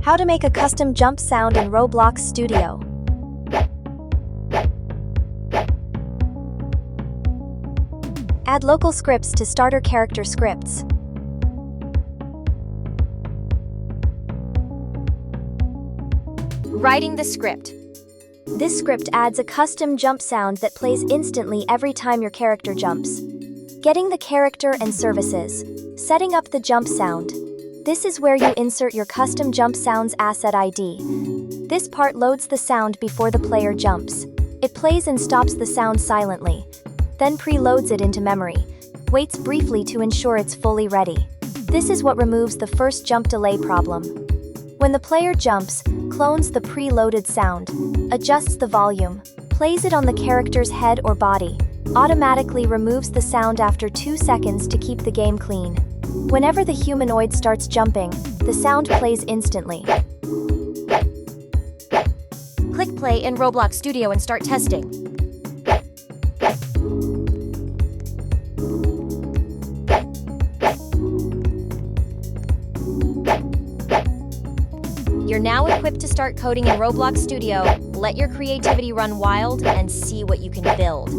How to make a custom jump sound in Roblox Studio. Add local scripts to starter character scripts. Writing the script. This script adds a custom jump sound that plays instantly every time your character jumps. Getting the character and services. Setting up the jump sound. This is where you insert your custom jump sound's asset ID. This part loads the sound before the player jumps. It plays and stops the sound silently, then preloads it into memory. Waits briefly to ensure it's fully ready. This is what removes the first jump delay problem. When the player jumps, clones the preloaded sound, adjusts the volume, plays it on the character's head or body, automatically removes the sound after 2 seconds to keep the game clean. Whenever the humanoid starts jumping, the sound plays instantly. Click play in Roblox Studio and start testing. You're now equipped to start coding in Roblox Studio. Let your creativity run wild and see what you can build.